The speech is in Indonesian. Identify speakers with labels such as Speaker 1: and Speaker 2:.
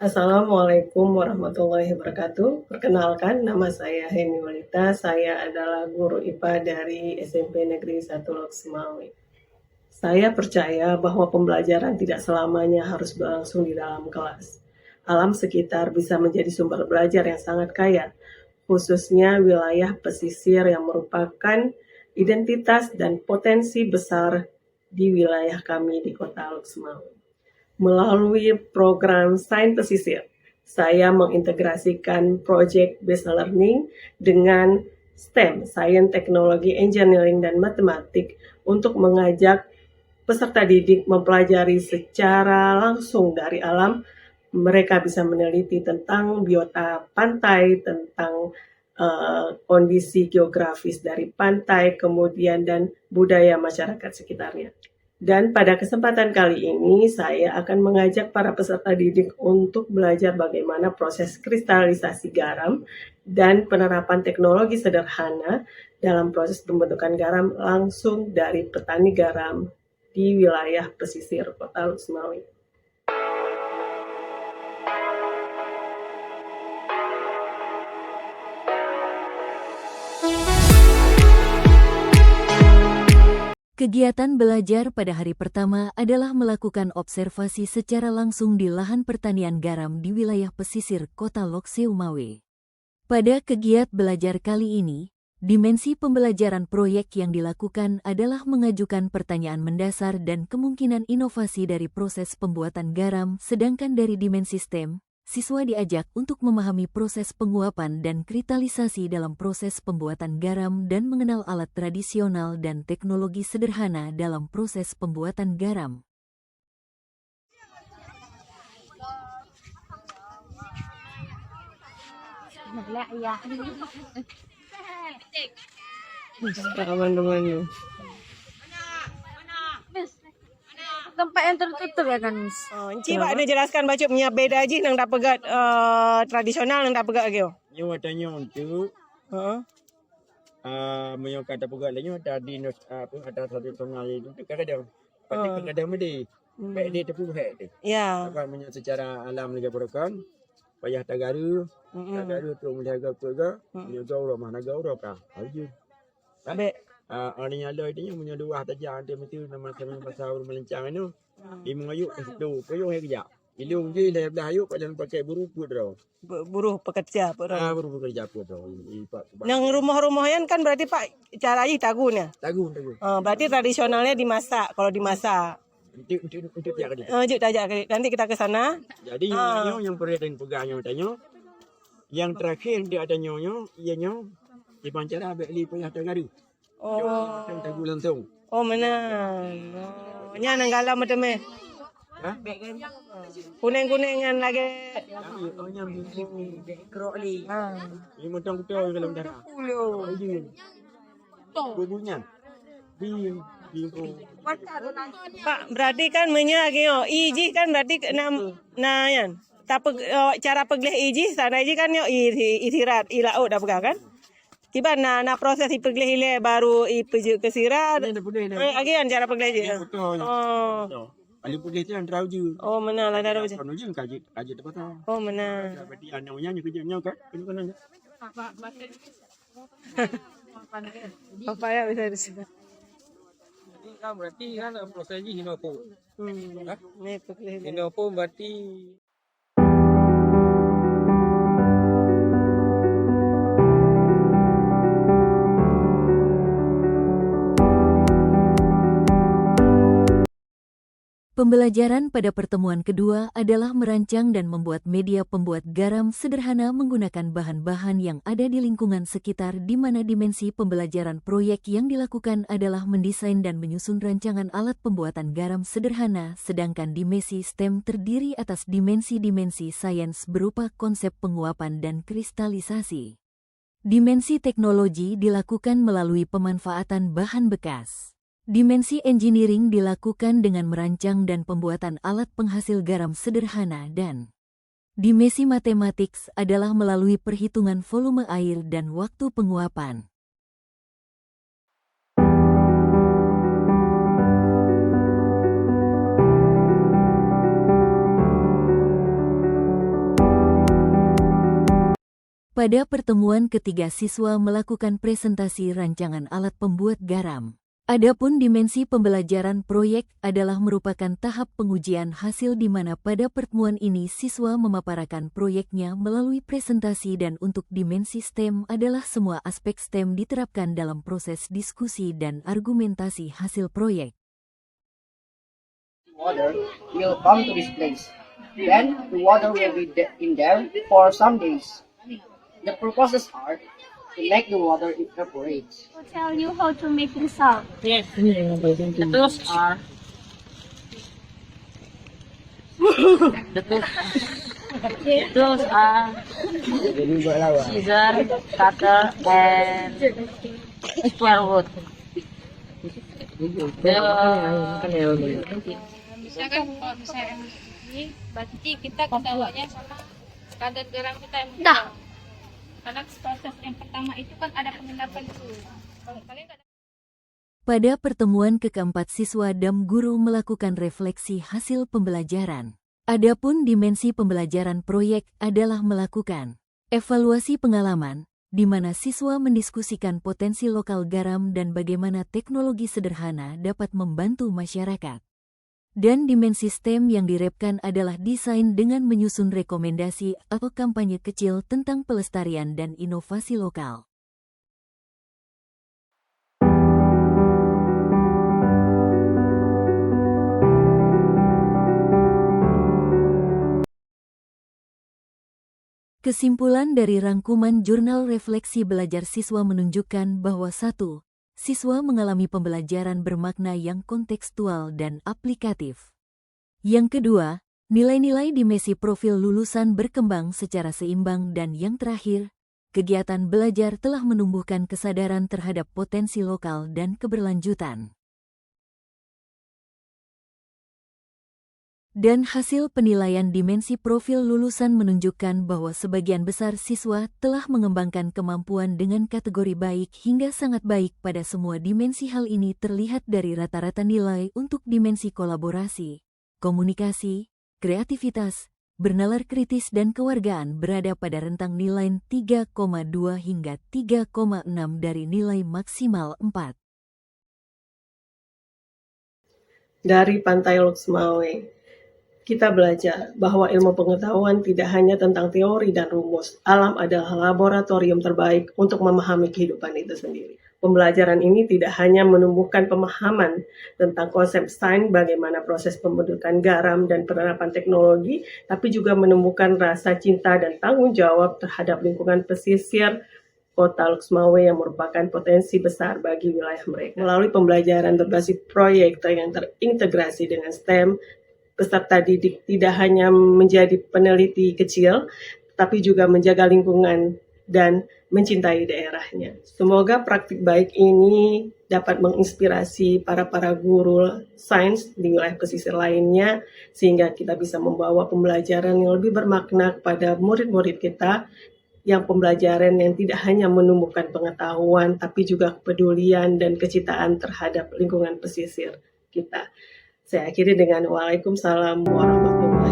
Speaker 1: Assalamualaikum warahmatullahi wabarakatuh. Perkenalkan, nama saya Heni Walita. Saya adalah guru IPA dari SMP Negeri 1 Lok Semawi. Saya percaya bahwa pembelajaran tidak selamanya harus berlangsung di dalam kelas. Alam sekitar bisa menjadi sumber belajar yang sangat kaya, khususnya wilayah pesisir yang merupakan identitas dan potensi besar di wilayah kami di Kota Lok Semawi. Melalui program Sains Pesisir, saya mengintegrasikan Project Based Learning dengan STEM, Sains, Teknologi, Engineering, dan Matematik untuk mengajak peserta didik mempelajari secara langsung dari alam. Mereka bisa meneliti tentang biota pantai, tentang kondisi geografis dari pantai, kemudian dan budaya masyarakat sekitarnya. Dan pada kesempatan kali ini saya akan mengajak para peserta didik untuk belajar bagaimana proses kristalisasi garam dan penerapan teknologi sederhana dalam proses pembentukan garam langsung dari petani garam di wilayah pesisir Kota Lok Semawi.
Speaker 2: Kegiatan belajar pada hari pertama adalah melakukan observasi secara langsung di lahan pertanian garam di wilayah pesisir Kota Lok Semawi. Pada kegiatan belajar kali ini, dimensi pembelajaran proyek yang dilakukan adalah mengajukan pertanyaan mendasar dan kemungkinan inovasi dari proses pembuatan garam, sedangkan dari dimensi STEM, siswa diajak untuk memahami proses penguapan dan kristalisasi dalam proses pembuatan garam dan mengenal alat tradisional dan teknologi sederhana dalam proses pembuatan garam.
Speaker 1: Teman-teman,
Speaker 3: tempat yang tertutup ya kan, Miss?
Speaker 1: Encik Pak ada jelaskan baca punya beda aja nang tak pegat tradisional nang tak pegat lagi.
Speaker 4: Nyo watanya untuk menyo kata pegat lagi tadi ada satu sungai itu kadang pasti kadang mesti baik dia tepu hek tu.
Speaker 1: Ya.
Speaker 4: Kalau menyo secara alam lagi program payah tagaru tu menjaga keluarga nyo gaurah mana gaurah ka. Aja.
Speaker 1: Baik.
Speaker 4: Orang yang ada itu punya dua tajam dia mesti nama kami pasal melencang itu. Dia mengayuk ke situ, koyong kerja. Ilung je dah belah ayuk kat dalam pakai buruh put dah.
Speaker 1: Buruh pekerja Pak.
Speaker 4: Buruh pekerja put dah.
Speaker 1: Yang rumah-rumah yang kan berarti Pak cara aja tagun ya.
Speaker 4: Tagun.
Speaker 1: Berarti tradisionalnya dimasak. Kalau dimasak.
Speaker 4: Untuk tiap kali.
Speaker 1: Juk tajak nanti kita ke sana.
Speaker 4: Jadi yang perhatian pegangnya tanya. Yang terakhir dia ada nyonya, ianya di pancara beli payah tagaru. Tagu langsung.
Speaker 1: Oh mana? Nya nanggala macam ni. Kuning-kuningan lagi.
Speaker 4: Oh yang
Speaker 3: Kerok ni.
Speaker 4: ini macam kita kalau darah. Bubunya.
Speaker 1: Pak, berarti kan menyagio iji kan berarti na yan. Tapi cara pegleh iji sana iji kan yo isirat ilaut dah pegang kan? Tiba na proses ipegleh ile baru ipeju ke sirat. Agian cara pegleh je.
Speaker 4: Betul. Paling putih tu yang terau je.
Speaker 1: Oh mana lah dah je.
Speaker 4: Kan je kaji tepat tau.
Speaker 1: Oh mana.
Speaker 4: Berarti anaknya kerjanya kan? Kena.
Speaker 1: Apa ya bisa di sini.
Speaker 5: Ini kan berarti kan prosesnya hinopo.
Speaker 1: Ni pegleh.
Speaker 5: Hinopo berarti
Speaker 2: Pembelajaran pada pertemuan kedua adalah merancang dan membuat media pembuat garam sederhana menggunakan bahan-bahan yang ada di lingkungan sekitar, di mana dimensi pembelajaran proyek yang dilakukan adalah mendesain dan menyusun rancangan alat pembuatan garam sederhana, sedangkan dimensi STEM terdiri atas dimensi-dimensi sains berupa konsep penguapan dan kristalisasi. Dimensi teknologi dilakukan melalui pemanfaatan bahan bekas. Dimensi engineering dilakukan dengan merancang dan pembuatan alat penghasil garam sederhana, dan dimensi matematik adalah melalui perhitungan volume air dan waktu penguapan. Pada pertemuan ketiga, siswa melakukan presentasi rancangan alat pembuat garam. Adapun dimensi pembelajaran proyek adalah merupakan tahap pengujian hasil di mana pada pertemuan ini siswa memaparkan proyeknya melalui presentasi, dan untuk dimensi STEM adalah semua aspek STEM diterapkan dalam proses diskusi dan argumentasi hasil proyek.
Speaker 6: Water will come to this place. Then the water will be in there for some days. The purposes are to make the water evaporate.
Speaker 7: Will tell you how to make the salt.
Speaker 5: Yes. The tools are scissor, cutter, and square wood.
Speaker 8: Misalkan kalau misalnya ini berarti kita kendalanya sama kadar garam kita yang
Speaker 7: Dah.
Speaker 8: mudah. Karena proses yang pertama itu kan ada pengendapan dulu. Kalau kalian nggak
Speaker 2: Pada pertemuan keempat, siswa dan guru melakukan refleksi hasil pembelajaran. Adapun dimensi pembelajaran proyek adalah melakukan evaluasi pengalaman, di mana siswa mendiskusikan potensi lokal garam dan bagaimana teknologi sederhana dapat membantu masyarakat. Dan dimensi STEM yang direpkan adalah desain dengan menyusun rekomendasi atau kampanye kecil tentang pelestarian dan inovasi lokal. Kesimpulan dari rangkuman jurnal refleksi belajar siswa menunjukkan bahwa 1. Siswa mengalami pembelajaran bermakna yang kontekstual dan aplikatif. Yang kedua, nilai-nilai dimensi profil lulusan berkembang secara seimbang, dan yang terakhir, kegiatan belajar telah menumbuhkan kesadaran terhadap potensi lokal dan keberlanjutan. Dan hasil penilaian dimensi profil lulusan menunjukkan bahwa sebagian besar siswa telah mengembangkan kemampuan dengan kategori baik hingga sangat baik pada semua dimensi. Hal ini terlihat dari rata-rata nilai untuk dimensi kolaborasi, komunikasi, kreativitas, bernalar kritis dan kewargaan berada pada rentang nilai 3,2 hingga 3,6 dari nilai maksimal 4.
Speaker 1: Dari Pantai Loksmawe, kita belajar bahwa ilmu pengetahuan tidak hanya tentang teori dan rumus. Alam adalah laboratorium terbaik untuk memahami kehidupan itu sendiri. Pembelajaran ini tidak hanya menumbuhkan pemahaman tentang konsep sains, bagaimana proses pembentukan garam dan penerapan teknologi, tapi juga menumbuhkan rasa cinta dan tanggung jawab terhadap lingkungan pesisir Kota Loksmawe yang merupakan potensi besar bagi wilayah mereka. Melalui pembelajaran berbasis proyek yang terintegrasi dengan STEM, peserta didik tidak hanya menjadi peneliti kecil, tapi juga menjaga lingkungan dan mencintai daerahnya. Semoga praktik baik ini dapat menginspirasi para guru sains di wilayah pesisir lainnya, sehingga kita bisa membawa pembelajaran yang lebih bermakna kepada murid-murid kita, yang pembelajaran yang tidak hanya menumbuhkan pengetahuan, tapi juga kepedulian dan kecintaan terhadap lingkungan pesisir kita. Saya akhiri dengan Waalaikumsalam warahmatullahi wabarakatuh.